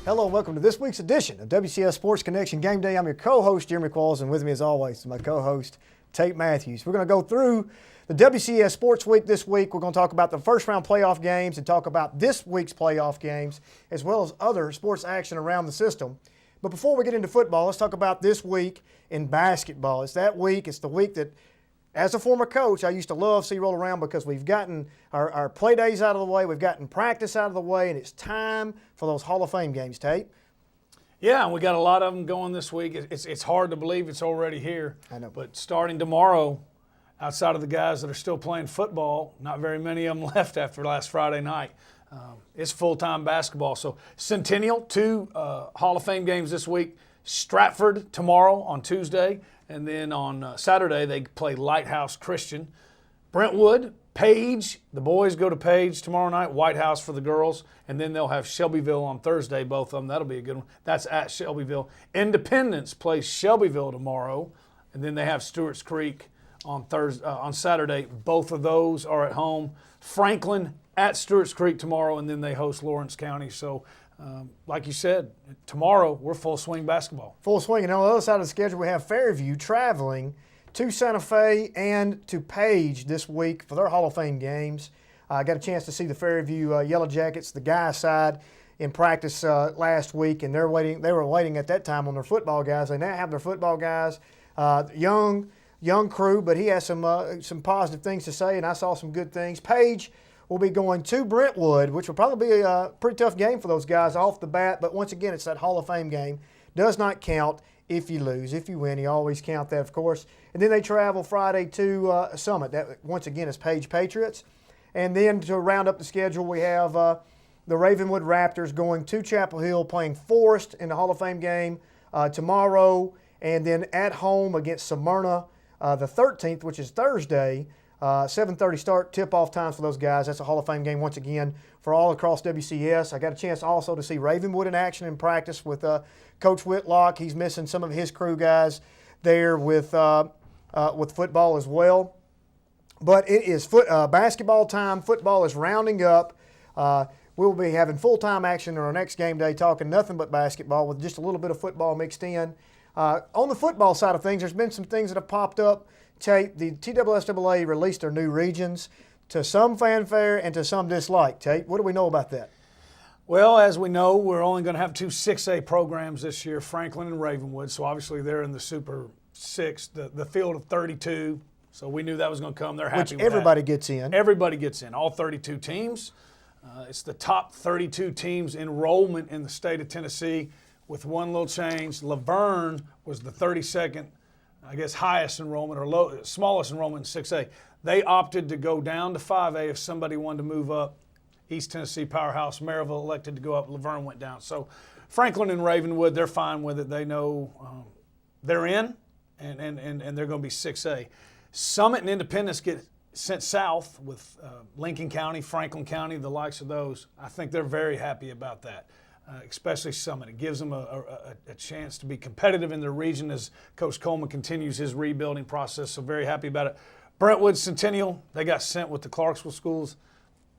Hello and welcome to this week's edition of WCS Sports Connection Game Day. I'm your co-host, Jeremy Qualls, and with me as always is my co-host, Tate Mathews. We're going to go through the WCS Sports Week this week. We're going to talk about the first round playoff games and talk about this week's playoff games as well as other sports action around the system. But before we get into football, let's talk about this week in basketball. It's that week. It's the week that, as a former coach, I used to love to see roll around because we've gotten our play days out of the way, we've gotten practice out of the way, and it's time for those Hall of Fame games, Tate. Yeah, and we got a lot of them going this week. It's hard to believe it's already here. I know. But starting tomorrow, outside of the guys that are still playing football, not very many of them left after last Friday night. It's full-time basketball. So Centennial, two Hall of Fame games this week. Stratford tomorrow on Tuesday. And then on Saturday, they play Lighthouse Christian. Brentwood, Page, the boys go to Page tomorrow night, White House for the girls, and then they'll have Shelbyville on Thursday, both of them. That'll be a good one. That's at Shelbyville. Independence plays Shelbyville tomorrow, and then they have Stewart's Creek on Saturday. Both of those are at home. Franklin at Stewart's Creek tomorrow, and then they host Lawrence County. So, like you said, tomorrow we're full swing basketball. Full swing. And on the other side of the schedule, we have Fairview traveling to Santa Fe and to Page this week for their Hall of Fame games. I got a chance to see the Fairview Yellow Jackets, the guys' side, in practice last week, and they were waiting at that time on their football guys. They now have their football guys, young crew, but he has some positive things to say, and I saw some good things. Page will be going to Brentwood, which will probably be a pretty tough game for those guys off the bat, but once again, it's that Hall of Fame game. Does not count if you lose. If you win, you always count that, of course. And then they travel Friday to Summit. That, once again, is Page Patriots. And then to round up the schedule, we have the Ravenwood Raptors going to Chapel Hill, playing Forest in the Hall of Fame game tomorrow, and then at home against Smyrna the 13th, which is Thursday. 7:30 start, tip-off times for those guys. That's a Hall of Fame game once again for all across WCS. I got a chance also to see Ravenwood in action in practice with Coach Whitlock. He's missing some of his crew guys there with football as well. But it is basketball time. Football is rounding up. We'll be having full-time action on our next game day, talking nothing but basketball with just a little bit of football mixed in. On the football side of things, there's been some things that have popped up. Tate, the TSSAA released their new regions to some fanfare and to some dislike. Tate, what do we know about that? Well, as we know, we're only going to have two 6A programs this year, Franklin and Ravenwood. So obviously they're in the Super 6, the field of 32. So we knew that was going to come. They're happy with that. Which everybody gets in. Everybody gets in, all 32 teams. It's the top 32 teams enrollment in the state of Tennessee with one little change. Laverne was the 32nd, I guess, highest enrollment or smallest enrollment in 6A. They opted to go down to 5A if somebody wanted to move up. East Tennessee powerhouse, Maryville elected to go up. Laverne went down. So Franklin and Ravenwood, they're fine with it. They know they're in, and they're going to be 6A. Summit and Independence get sent south with Lincoln County, Franklin County, the likes of those. I think they're very happy about that. Especially Summit. It gives them a chance to be competitive in their region as Coach Coleman continues his rebuilding process, so very happy about it. Brentwood, Centennial, they got sent with the Clarksville schools.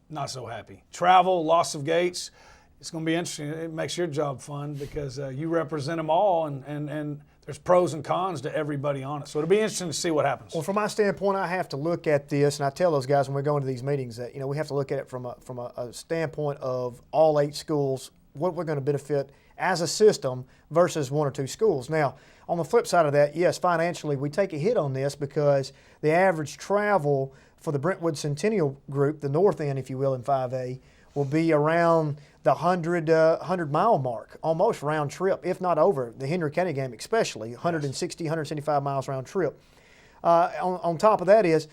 Not so happy. Travel, loss of gates, it's going to be interesting. It makes your job fun because you represent them all, and there's pros and cons to everybody on it. So it'll be interesting to see what happens. Well, from my standpoint, I have to look at this, and I tell those guys when we go into these meetings that we have to look at it from a standpoint of all 8 schools, what we're going to benefit as a system versus 1 or 2 schools. Now, on the flip side of that, yes, financially we take a hit on this because the average travel for the Brentwood Centennial group, the north end, if you will, in 5A, will be around the 100-mile mark, almost round trip, if not over. The Henry County game especially, 160, 175 miles round trip. On top of that is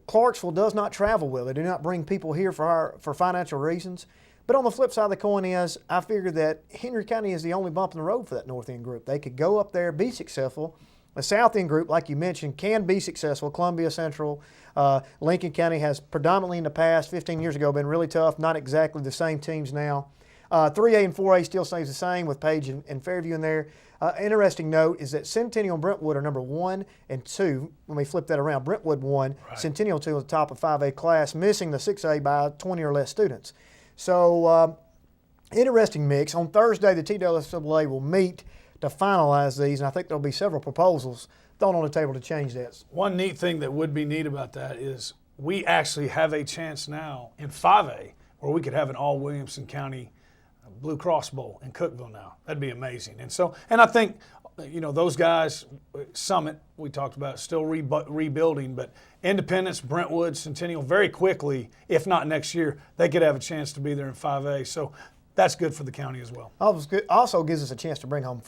Clarksville does not travel well. They do not bring people here for financial reasons. But on the flip side of the coin is, I figured that Henry County is the only bump in the road for that north end group. They could go up there, be successful. The south end group, like you mentioned, can be successful. Columbia Central, Lincoln County has predominantly in the past, 15 years ago, been really tough. Not exactly the same teams now. 3A and 4A still stays the same with Page and Fairview in there. Interesting note is that Centennial and Brentwood are number 1 and 2. When we flip that around, Brentwood 1, right. Centennial 2 at the top of 5A class, missing the 6A by 20 or less students. So interesting mix. On Thursday, the TWSAA will meet to finalize these, and I think there'll be several proposals thrown on the table to change that. One neat thing that would be neat about that is we actually have a chance now in 5A where we could have an all Williamson County Blue Cross Bowl in Cookeville now. That'd be amazing. And I think, those guys, Summit, we talked about, still rebuilding, but Independence, Brentwood, Centennial, very quickly, if not next year, they could have a chance to be there in 5A. So that's good for the county as well. Also gives us a chance to bring home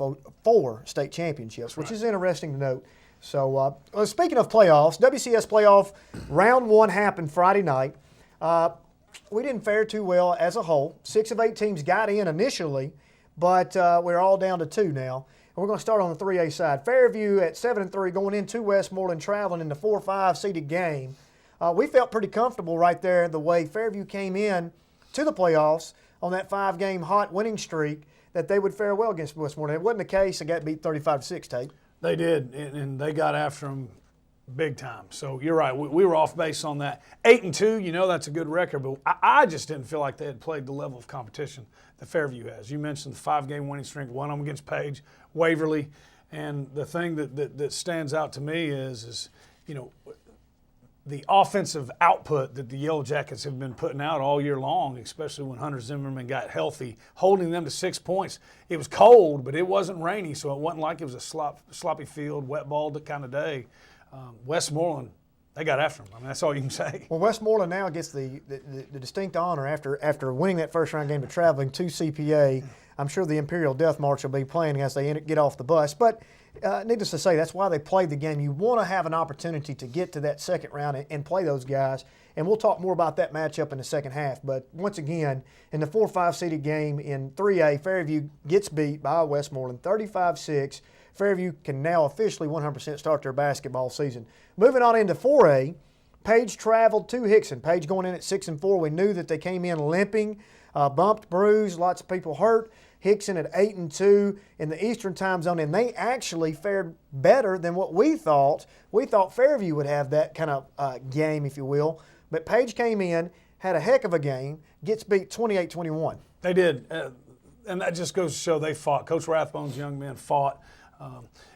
4 state championships, which is interesting to note. So speaking of playoffs, WCS playoff round 1 happened Friday night. We didn't fare too well as a whole. 6 of 8 teams got in initially, but we're all down to 2 now. And we're going to start on the 3A side. Fairview at 7-3 going into Westmoreland, traveling in the 4-5 seeded game. We felt pretty comfortable right there the way Fairview came in to the playoffs on that 5-game hot winning streak that they would fare well against Westmoreland. It wasn't the case. They got beat 35-6, Tate. They did, and they got after them big time. So you're right. We were off base on that. 8-2, that's a good record, but I just didn't feel like they had played the level of competition that Fairview has. You mentioned the 5-game winning streak, one of them against Page, Waverly, and the thing that stands out to me is the offensive output that the Yellow Jackets have been putting out all year long, especially when Hunter Zimmerman got healthy, holding them to 6 points. It was cold, but it wasn't rainy, so it wasn't like it was a sloppy field, wet ball kind of day. Westmoreland, they got after them. I mean, that's all you can say. Well, Westmoreland now gets the distinct honor after winning that first-round game of traveling to CPA. I'm sure the Imperial Death March will be playing as they get off the bus. But needless to say, that's why they played the game. You want to have an opportunity to get to that second round and play those guys. And we'll talk more about that matchup in the second half. But once again, in the 4-5 seeded game in 3A, Fairview gets beat by Westmoreland 35-6. Fairview can now officially 100% start their basketball season. Moving on into 4A, Page traveled to Hickson. Page going in at 6-4. We knew that they came in limping, bumped, bruised, lots of people hurt. Hickson at 8-2 in the Eastern time zone, and they actually fared better than what we thought. We thought Fairview would have that kind of game, if you will. But Page came in, had a heck of a game, gets beat 28-21. They did, and that just goes to show they fought. Coach Rathbone's young men fought.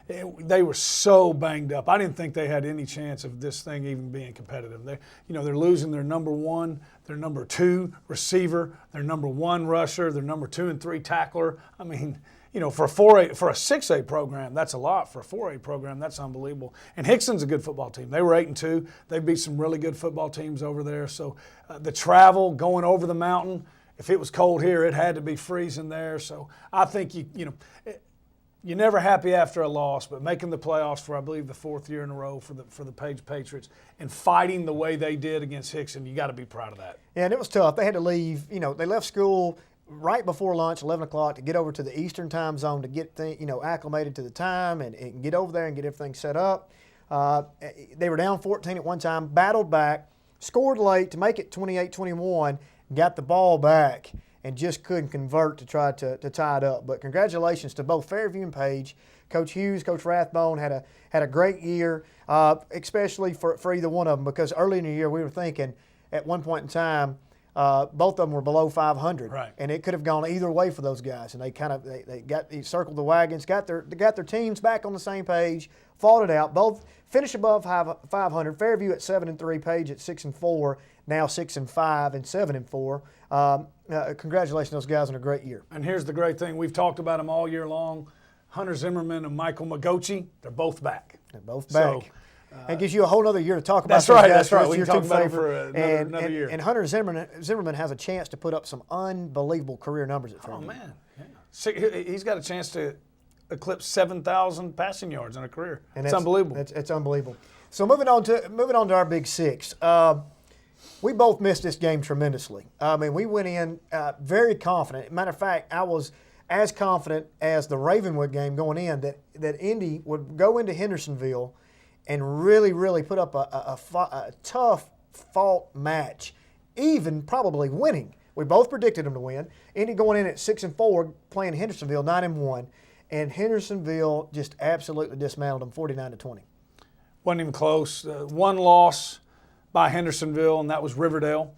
They were so banged up. I didn't think they had any chance of this thing even being competitive. They're losing their number 1, their number 2 receiver, their number 1 rusher, their number 2 and 3 tackler. I mean, for a 6A program, that's a lot. For a 4A program, that's unbelievable. And Hickson's a good football team. They were 8-2. They beat some really good football teams over there. So the travel, going over the mountain, if it was cold here, it had to be freezing there. So I think you're never happy after a loss, but making the playoffs for, I believe, the 4th year in a row for the Page Patriots and fighting the way they did against Hickson, you got to be proud of that. Yeah, and it was tough. They had to leave. They left school right before lunch, 11 o'clock, to get over to the Eastern time zone to get acclimated to the time and get over there and get everything set up. They were down 14 at one time, battled back, scored late to make it 28-21, got the ball back, and just couldn't convert to try to tie it up. But congratulations to both Fairview and Page. Coach Hughes, Coach Rathbone had a great year, especially for either one of them, because early in the year we were thinking at one point in time both of them were below 500, right, and it could have gone either way for those guys. And they circled the wagons, got their teams back on the same page, fought it out. Both finished above 500. Fairview at 7-3, Page at 6-4, now 6-5 and 7-4. Congratulations to those guys on a great year. And here's the great thing. We've talked about them all year long. Hunter Zimmerman and Michael Magochi, they're both back. They're both back. So, it gives you a whole other year to talk about. That's right. Guys. That's right. We can talk about them for another year. And Hunter Zimmerman has a chance to put up some unbelievable career numbers at Fairview. Oh, man. Yeah. He's got a chance to eclipse 7,000 passing yards in a career. It's unbelievable. It's unbelievable. So moving on to our Big Six. We both missed this game tremendously. I mean, we went in very confident. Matter of fact, I was as confident as the Ravenwood game going in that Indy would go into Hendersonville and really, really put up a tough fought match, even probably winning. We both predicted them to win. Indy going in at 6-4, playing Hendersonville 9-1, and Hendersonville just absolutely dismantled them 49-20. Wasn't even close. One loss by Hendersonville, and that was Riverdale.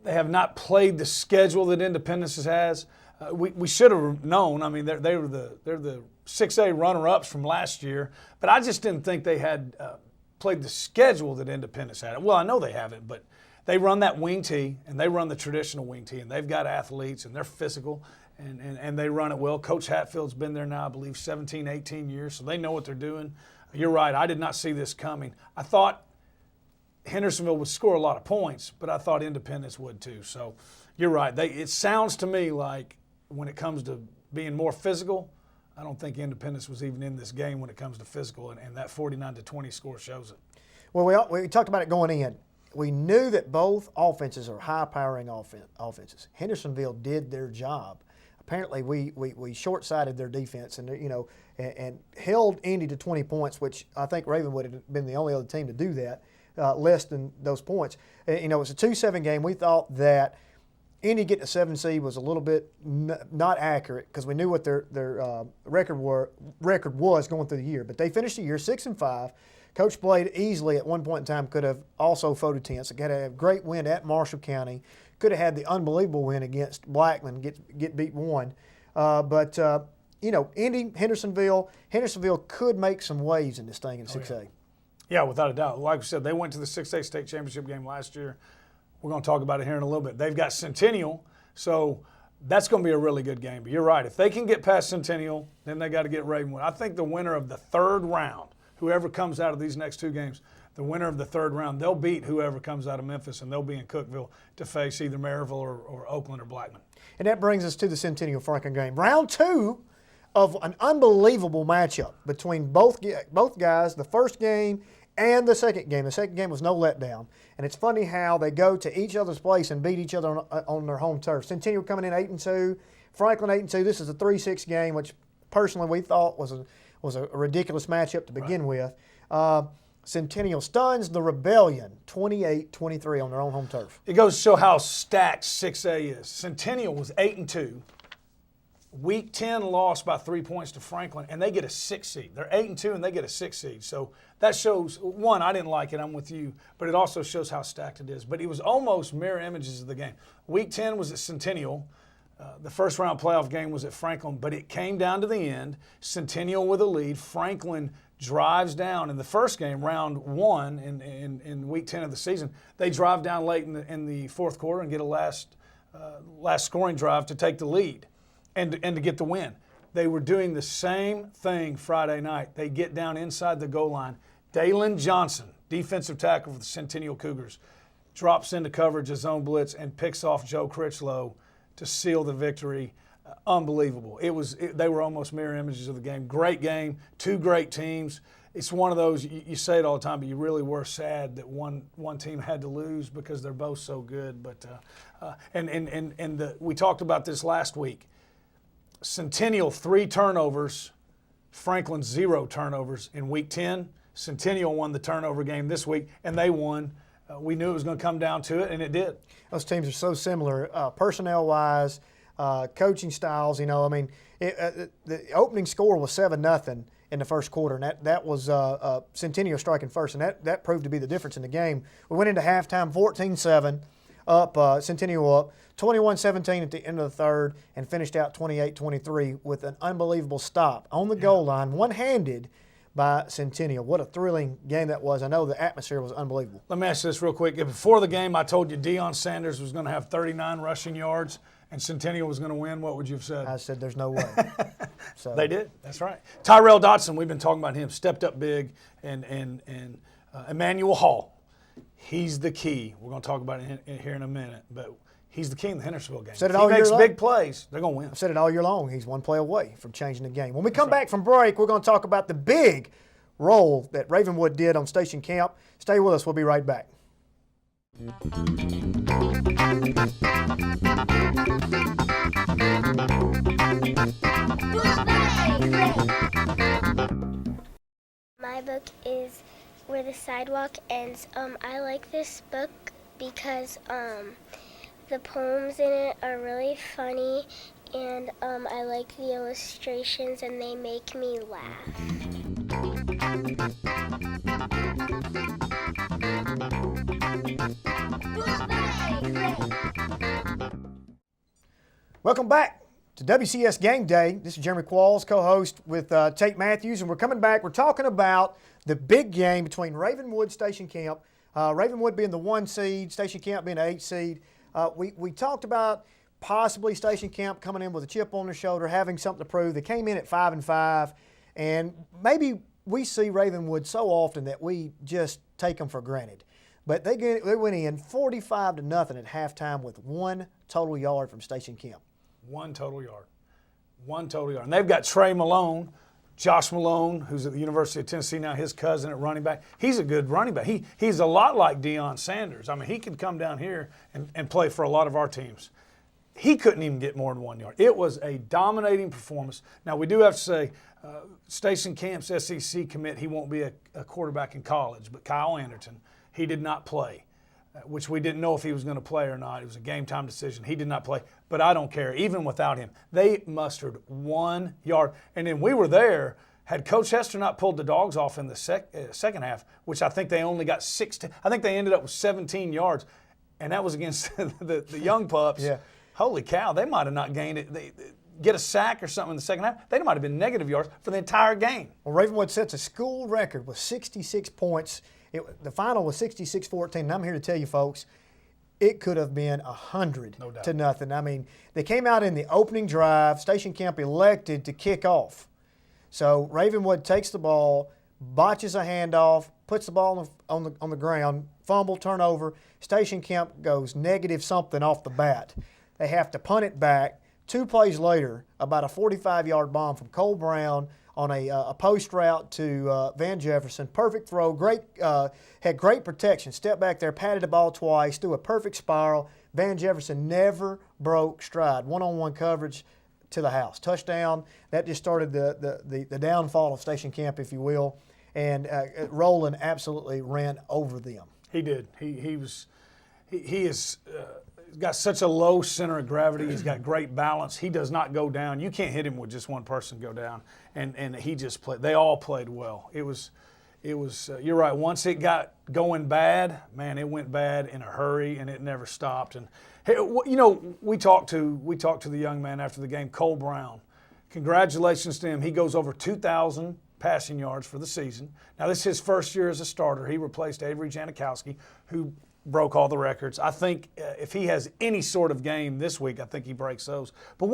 They have not played the schedule that Independence has. We should have known. I mean, they're the 6A runner-ups from last year, but I just didn't think they had played the schedule that Independence had. Well, I know they haven't, but they run that wing tee, and they run the traditional wing tee, and they've got athletes, and they're physical, and they run it well. Coach Hatfield's been there now, I believe, 17, 18 years, so they know what they're doing. You're right. I did not see this coming. I thought Hendersonville would score a lot of points, but I thought Independence would too. So you're right. It sounds to me like when it comes to being more physical, I don't think Independence was even in this game when it comes to physical, and that 49-20 score shows it. Well, we talked about it going in. We knew that both offenses are high-powering offenses. Hendersonville did their job. Apparently, we short-sighted their defense and held Indy to 20 points, which I think Ravenwood had been the only other team to do that, less than those points. It's a 2-7 game. We thought that Indy getting a 7 seed was a little bit not accurate because we knew what their record was going through the year. But they finished the year 6-5. Coach Blade easily at one point in time could have also voted 10. So got a great win at Marshall County. Could have had the unbelievable win against Blackman, get beat 1. Indy, Hendersonville could make some waves in this thing in 6A. Yeah, without a doubt. Like we said, they went to the 6A state championship game last year. We're going to talk about it here in a little bit. They've got Centennial, so that's going to be a really good game. But you're right. If they can get past Centennial, then they got to get Ravenwood. I think the winner of the third round, whoever comes out of these next two games, the winner of the third round, they'll beat whoever comes out of Memphis, and they'll be in Cookeville to face either Maryville or Oakland or Blackman. And that brings us to the Centennial Franklin game. Round 2 of an unbelievable matchup between both guys, the first game and the second game. The second game was no letdown. And it's funny how they go to each other's place and beat each other on their home turf. Centennial coming in 8-2, Franklin 8-2. This is a 3-6 game, which personally we thought was a ridiculous matchup to begin with. Centennial stuns the Rebellion 28-23 on their own home turf. It goes to show how stacked 6A is. Centennial was 8-2. Week 10 lost by 3 points to Franklin, and they get a 6 seed. They're 8-2, and they get a 6 seed. So that shows, one, I didn't like it. I'm with you. But it also shows how stacked it is. But it was almost mirror images of the game. Week 10 was at Centennial. The first round playoff game was at Franklin, but it came down to the end. Centennial with a lead. Franklin drives down in the first game, round 1 in week 10 of the season. They drive down late in the fourth quarter and get a last scoring drive to take the lead. And to get the win. They were doing the same thing Friday night. They get down inside the goal line. Dalen Johnson, defensive tackle for the Centennial Cougars, drops into coverage, a zone blitz, and picks off Joe Critchlow to seal the victory. Unbelievable. They were almost mirror images of the game. Great game, two great teams. It's one of those, you say it all the time, but you really were sad that one team had to lose because they're both so good. But we talked about this last week. Centennial 3 turnovers, Franklin 0 turnovers in week 10. Centennial won the turnover game this week, and they won. We knew it was going to come down to it, and it did. Those teams are so similar, personnel-wise, coaching styles. The opening score was 7-0 in the first quarter, and that was Centennial striking first, and that proved to be the difference in the game. We went into halftime 14-7, up Centennial up 21-17 at the end of the third, and finished out 28-23 with an unbelievable stop on the goal line, one-handed by Centennial. What a thrilling game that was. I know the atmosphere was unbelievable. Let me ask you this real quick. Before the game, I told you Deion Sanders was going to have 39 rushing yards and Centennial was going to win. What would you have said? I said there's no way. So. They did. That's right. Tyrell Dotson, we've been talking about him, stepped up big, and Emmanuel Hall. He's the key. We're going to talk about it here in a minute, but he's the key in the Hendersonville game. If he makes big plays, they're going to win. I've said it all year long. He's one play away from changing the game. When we come back from break, we're going to talk about the big role that Ravenwood did on Station Camp. Stay with us. We'll be right back. My book is Where the Sidewalk Ends. I like this book because the poems in it are really funny, and I like the illustrations, and they make me laugh. Welcome back to WCS Game Day. This is Jeremy Qualls, co-host with Tate Mathews, and we're coming back. We're talking about the big game between Ravenwood, Station Camp, Ravenwood being the 1 seed, Station Camp being the 8 seed. We talked about possibly Station Camp coming in with a chip on their shoulder, having something to prove. They came in at 5-5, and maybe we see Ravenwood so often that we just take them for granted. But they went in 45-0 at halftime with 1 total yard from Station Camp. 1 total yard. 1 total yard. And they've got Trey Malone, Josh Malone, who's at the University of Tennessee now, his cousin at running back. He's a good running back. He's a lot like Deion Sanders. I mean, he could come down here and play for a lot of our teams. He couldn't even get more than 1 yard. It was a dominating performance. Now, we do have to say, Station Camp's SEC commit, he won't be a quarterback in college, but Kyle Anderton, he did not play, which we didn't know if he was going to play or not. It was a game-time decision. He did not play, but I don't care. Even without him, they mustered 1 yard. And then we were there. Had Coach Hester not pulled the dogs off in the second half, which I think they only got 16, I think they ended up with 17 yards, and that was against the young pups. Yeah. Holy cow, they might have not gained it. They get a sack or something in the second half, they might have been negative yards for the entire game. Well, Ravenwood sets a school record with 66 points. The final was 66-14, and I'm here to tell you, folks, it could have been 100-0. I mean, they came out in the opening drive. Station Camp elected to kick off. So Ravenwood takes the ball, botches a handoff, puts the ball on the ground, fumble, turnover. Station Camp goes negative something off the bat. They have to punt it back. 2 plays later, about a 45-yard bomb from Cole Brown on a post route to Van Jefferson. Perfect throw, had great protection. Stepped back there, patted the ball twice, threw a perfect spiral. Van Jefferson never broke stride. One-on-one coverage to the house. Touchdown. That just started the downfall of Station Camp, if you will. And Roland absolutely ran over them. He did. He is got such a low center of gravity. He's got great balance. He does not go down. You can't hit him with just one person go down. And he just played. They all played well. It was. You're right. Once it got going bad, man, it went bad in a hurry, and it never stopped. And hey, you know, we talked to the young man after the game, Cole Brown. Congratulations to him. He goes over 2,000 passing yards for the season. Now, this is his first year as a starter. He replaced Avery Janikowski, who broke all the records. I think if he has any sort of game this week, I think he breaks those. But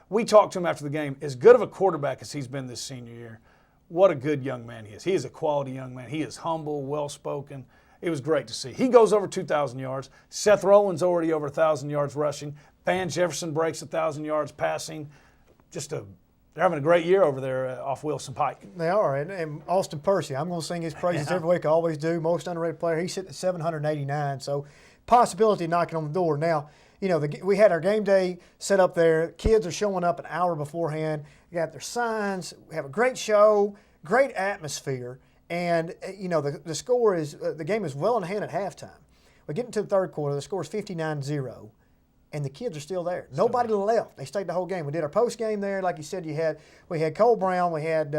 we talked to him after the game. As good of a quarterback as he's been this senior year, what a good young man he is. He is a quality young man. He is humble, well-spoken. It was great to see. He goes over 2,000 yards. Seth Rowland's already over 1,000 yards rushing. Van Jefferson breaks 1,000 yards passing. They're having a great year over there off Wilson Pike. They are, and Austin Percy. I'm going to sing his praises every week. I always do. Most underrated player. He's sitting at 789, so possibility knocking on the door. Now, you know, we had our game day set up there. Kids are showing up an hour beforehand. You got their signs. We have a great show, great atmosphere, and you know the score is the game is well in hand at halftime. We get into the third quarter. The score is 59-0. And the kids are still there. Nobody left. They stayed the whole game. We did our post game there, like you said. We had Cole Brown, we had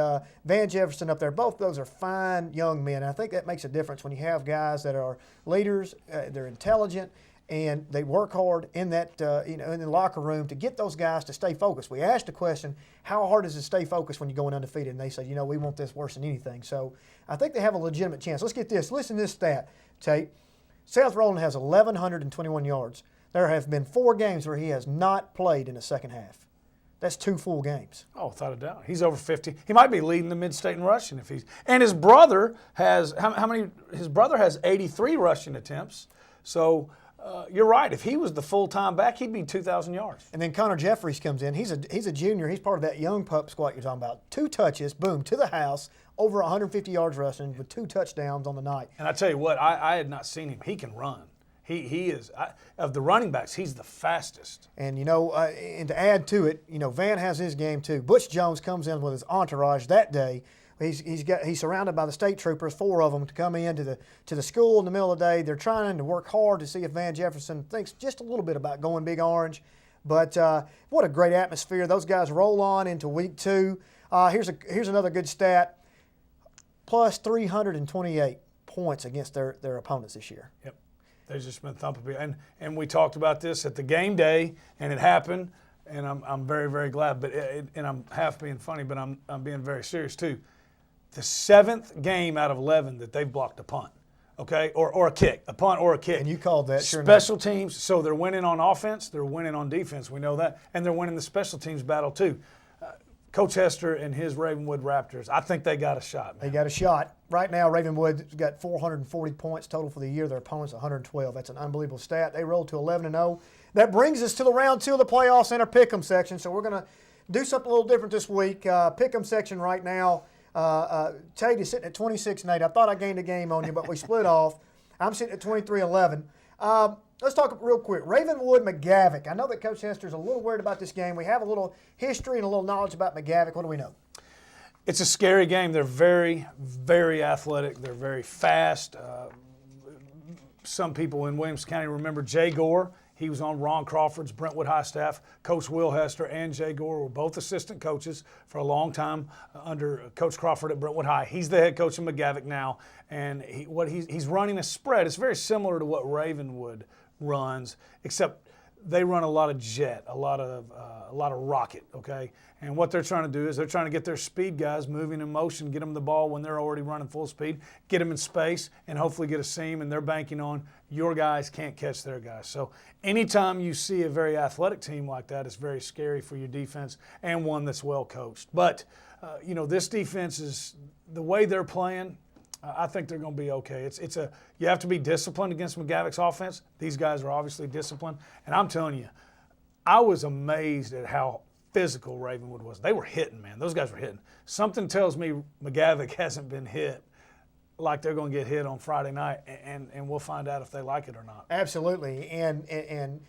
Van Jefferson up there. Both of those are fine young men. I think that makes a difference when you have guys that are leaders. They're intelligent and they work hard in that in the locker room to get those guys to stay focused. We asked the question, how hard is it to stay focused when you're going undefeated? And they said, we want this worse than anything. So I think they have a legitimate chance. Let's get this. Listen to this stat, Tate. Seth Rowland has 1,121 yards. There have been 4 games where he has not played in the second half. That's 2 full games. Oh, without a doubt. He's over 50. He might be leading the mid-state in rushing if he's. And his brother has how many? His brother has 83 rushing attempts. So you're right. If he was the full-time back, he'd be 2,000 yards. And then Connor Jeffries comes in. He's a junior. He's part of that young pup squad you're talking about. 2 touches, boom, to the house, over 150 yards rushing with 2 touchdowns on the night. And I tell you what, I had not seen him. He can run. He is, of the running backs, he's the fastest. And, and to add to it, Van has his game too. Butch Jones comes in with his entourage that day. He's surrounded by the state troopers, 4 of them, to come in to the school in the middle of the day. They're trying to work hard to see if Van Jefferson thinks just a little bit about going Big Orange. But what a great atmosphere. Those guys roll on into week 2. Here's another good stat. Plus 328 points against their opponents this year. Yep. They've just been thumping. And we talked about this at the game day, and it happened. and I'm very, very glad. But and I'm half being funny, but I'm being very serious too. The 7th game out of 11 that they've blocked a punt, okay, or a kick, a punt or a kick. And you called that, sure Special teams, so they're winning on offense, they're winning on defense. We know that, and they're winning the special teams battle too. Coach Hester and his Ravenwood Raptors, I think they got a shot, man. They got a shot. Right now, Ravenwood's got 440 points total for the year. Their opponent's 112. That's an unbelievable stat. They rolled to 11-0. That brings us to the round 2 of the playoffs and our pick'em section. So we're going to do something a little different this week. Pick'em section right now. Tate is sitting at 26-8. I thought I gained a game on you, but we split off. I'm sitting at 23-11. Let's talk real quick. Ravenwood, McGavock. I know that Coach Hester's a little worried about this game. We have a little history and a little knowledge about McGavock. What do we know? It's a scary game. They're very, very athletic. They're very fast. Some people in Williamson County remember Jay Gore. He was on Ron Crawford's Brentwood High staff. Coach Will Hester and Jay Gore were both assistant coaches for a long time under Coach Crawford at Brentwood High. He's the head coach of McGavock now, and he's running a spread. It's very similar to what Ravenwood runs, except they run a lot of jet, a lot of rocket, okay? And what they're trying to do is they're trying to get their speed guys moving in motion, get them the ball when they're already running full speed, get them in space, and hopefully get a seam, and they're banking on your guys can't catch their guys. So anytime you see a very athletic team like that, it's very scary for your defense and one that's well coached. But, this defense is the way they're playing, I think they're going to be okay. You have to be disciplined against McGavock's offense. These guys are obviously disciplined. And I'm telling you, I was amazed at how physical Ravenwood was. They were hitting, man. Those guys were hitting. Something tells me McGavock hasn't been hit like they're going to get hit on Friday night, and we'll find out if they like it or not. Absolutely. And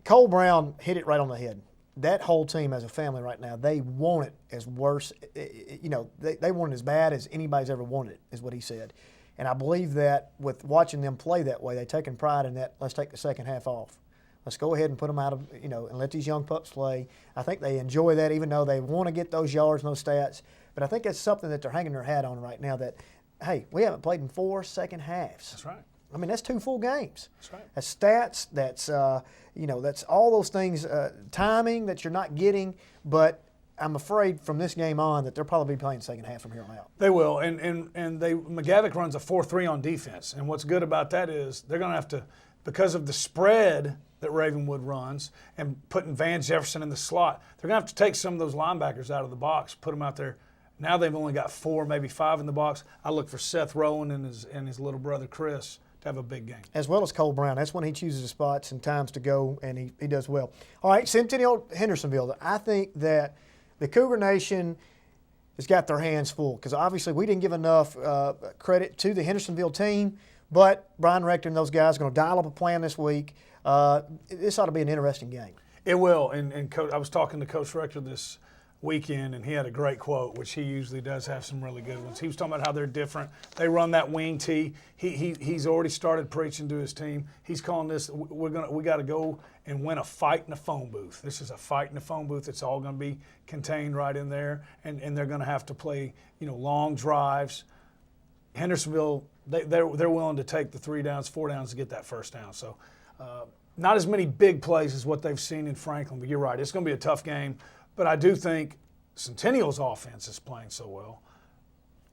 Cole Brown hit it right on the head. That whole team as a family right now, they want it as worse. They want it as bad as anybody's ever wanted it, is what he said. And I believe that with watching them play that way, they've taken pride in that. Let's take the second half off. Let's go ahead and put them out of, and let these young pups play. I think they enjoy that, even though they want to get those yards and those stats. But I think that's something that they're hanging their hat on right now that, hey, we haven't played in 4 second halves. That's right. I mean, that's 2 full games. That's right. That's stats. That's that's all those things. Timing that you're not getting. But I'm afraid from this game on that they'll probably be playing second half from here on out. They will, and McGavock runs a 4-3 on defense. And what's good about that is they're going to have to, because of the spread that Ravenwood runs and putting Van Jefferson in the slot, they're going to have to take some of those linebackers out of the box, put them out there. Now they've only got 4, maybe 5 in the box. I look for Seth Rowan and his little brother Chris to have a big game. As well as Cole Brown. That's when he chooses his spots and times to go, and he does well. All right, Centennial Hendersonville. I think that the Cougar Nation has got their hands full because obviously we didn't give enough credit to the Hendersonville team, but Brian Rector and those guys are going to dial up a plan this week. This ought to be an interesting game. It will, and Coach, I was talking to Coach Rector this weekend, and he had a great quote, which he usually does have some really good ones. He was talking about how they're different. They run that wing tee. He's already started preaching to his team. He's calling this, we got to go and win a fight in a phone booth. This is a fight in a phone booth. It's all going to be contained right in there, and they're going to have to play, long drives. Hendersonville, they're willing to take the 3 downs, 4 downs to get that first down. So not as many big plays as what they've seen in Franklin, but you're right. It's going to be a tough game. But I do think Centennial's offense is playing so well.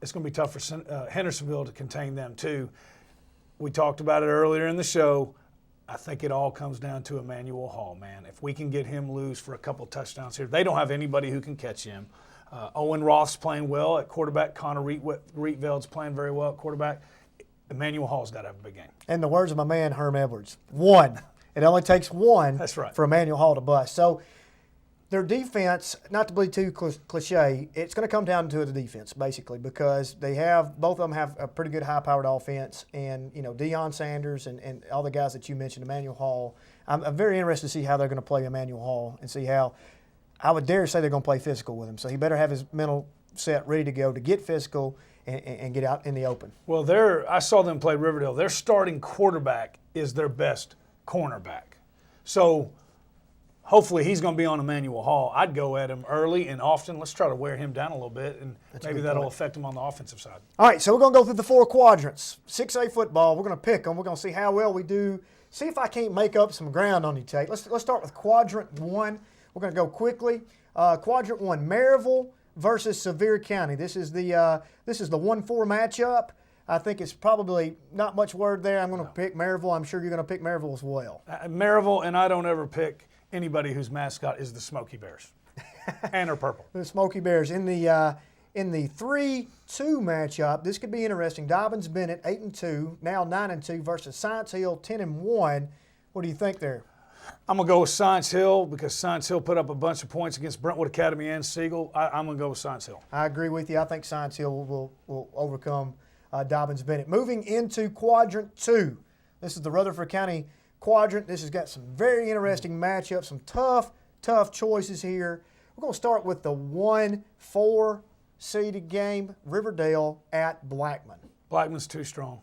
It's going to be tough for Hendersonville to contain them too. We talked about it earlier in the show. I think it all comes down to Emmanuel Hall, man. If we can get him loose for a couple touchdowns here, they don't have anybody who can catch him. Owen Roth's playing well at quarterback. Connor Rietveld's playing very well at quarterback. Emmanuel Hall's got to have a big game. And the words of my man, Herm Edwards, 1. It only takes 1 That's right. for Emmanuel Hall to bust. So their defense, not to be too cliche, it's going to come down to the defense, basically, because both of them have a pretty good high-powered offense. And, Deion Sanders and all the guys that you mentioned, Emmanuel Hall, I'm very interested to see how they're going to play Emmanuel Hall and see how, I would dare say they're going to play physical with him. So he better have his mental set ready to go to get physical and get out in the open. Well, I saw them play Riverdale. Their starting quarterback is their best cornerback. So hopefully he's going to be on Emmanuel Hall. I'd go at him early and often. Let's try to wear him down a little bit, and maybe that'll affect him on the offensive side. All right, so we're going to go through the 4 quadrants. 6A football, we're going to pick them. We're going to see how well we do. See if I can't make up some ground on you, Tate. Let's start with quadrant 1. We're going to go quickly. Quadrant 1, Maryville versus Sevier County. This is the 1-4 matchup. I think it's probably not much word there. I'm going to pick Maryville. I'm sure you're going to pick Maryville as well. Maryville, and I don't ever pick anybody whose mascot is the Smoky Bears. And are purple. The Smoky Bears. In the 3-2 matchup, this could be interesting. Dobbins-Bennett, 8-2, now 9-2, versus Science Hill, 10-1. What do you think there? I'm going to go with Science Hill because Science Hill put up a bunch of points against Brentwood Academy and Siegel. I'm going to go with Science Hill. I agree with you. I think Science Hill will overcome Dobbins-Bennett. Moving into Quadrant 2. This is the Rutherford County quadrant. This has got some very interesting matchups, some tough choices here. We're going to start with the 1-4 seeded game, Riverdale at Blackman. Blackman's too strong.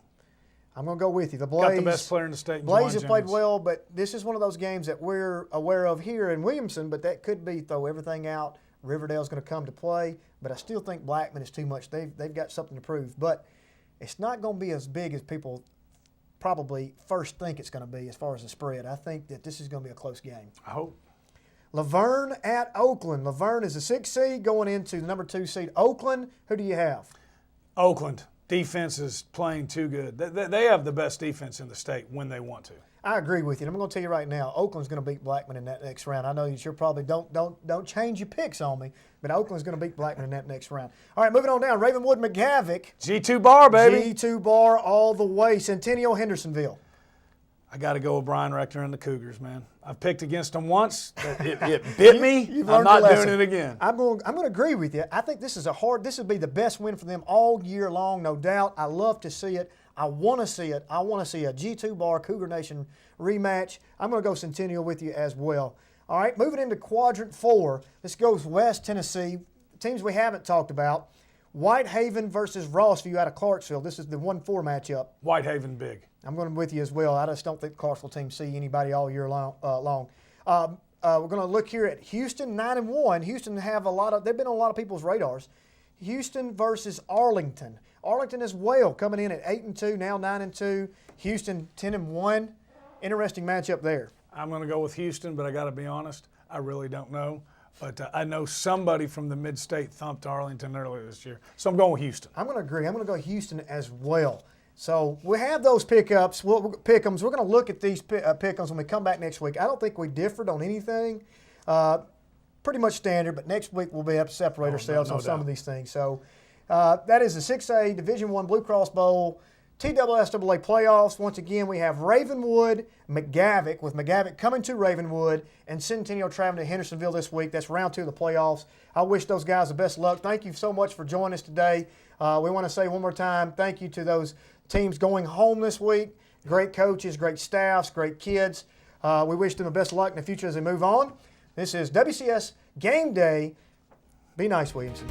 I'm going to go with you. The Blaze, got the best player in the state. Blaze have played well, but this is one of those games that we're aware of here in Williamson, but that could be throw everything out. Riverdale's going to come to play, but I still think Blackman is too much. They've got something to prove, but it's not going to be as big as people probably first think it's going to be as far as the spread. I think that this is going to be a close game. I hope. Laverne at Oakland. Laverne is the 6th seed going into the number 2 seed. Oakland, who do you have? Oakland. Defense is playing too good. They have the best defense in the state when they want to. I agree with you. And I'm going to tell you right now, Oakland's going to beat Blackman in that next round. I know that you're probably don't change your picks on me, but Oakland's going to beat Blackman in that next round. All right, moving on down. Ravenwood McGavick. G2 bar, baby. G2 bar all the way. Centennial Hendersonville. I got to go with Brian Rector and the Cougars, man. I've picked against them once. It bit me. I'm not doing it again. I'm going to agree with you. I think this would be the best win for them all year long, no doubt. I love to see it. I want to see it. I want to see a G2 bar Cougar Nation rematch. I'm going to go Centennial with you as well. All right, moving into Quadrant 4. This goes West Tennessee. Teams we haven't talked about. Whitehaven versus Rossview out of Clarksville. This is the 1-4 matchup. Whitehaven big. I'm going with you as well. I just don't think the Clarksville team see anybody all year long. We're going to look here at Houston, 9-1. Houston they've been on a lot of people's radars. Houston versus Arlington. Arlington as well, coming in at 8-2, now 9-2. Houston 10-1. Interesting matchup there. I'm going to go with Houston, but I got to be honest, I really don't know. But I know somebody from the mid-state thumped Arlington earlier this year. So I'm going with Houston. I'm going to agree. I'm going to go Houston as well. So we have those pickups, pick-ems. We're going to look at these pick-ems when we come back next week. I don't think we differed on anything. Pretty much standard, but next week we'll be able to separate ourselves on some of these things. So that is the 6A Division I Blue Cross Bowl TSSAA playoffs. Once again, we have Ravenwood, McGavick, with McGavick coming to Ravenwood, and Centennial traveling to Hendersonville this week. That's round 2 of the playoffs. I wish those guys the best luck. Thank you so much for joining us today. We want to say one more time, thank you to those teams going home this week. Great coaches, great staffs, great kids. We wish them the best luck in the future as they move on. This is WCS Game Day. Be nice, Williamson.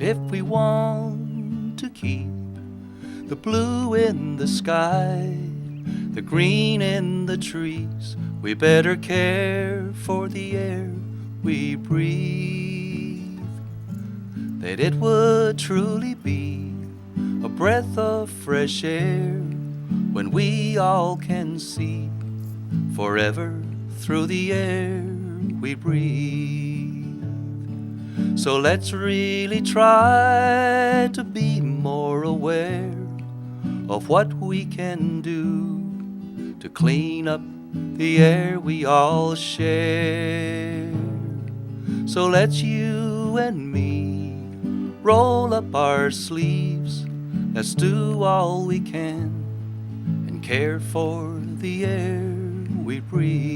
If we want to keep the blue in the sky, the green in the trees, we better care for the air we breathe. That it would truly be a breath of fresh air when we all can see forever through the air we breathe. So let's really try to be more aware of what we can do to clean up the air we all share. So let's you and me roll up our sleeves, let's do all we can and care for the air we breathe.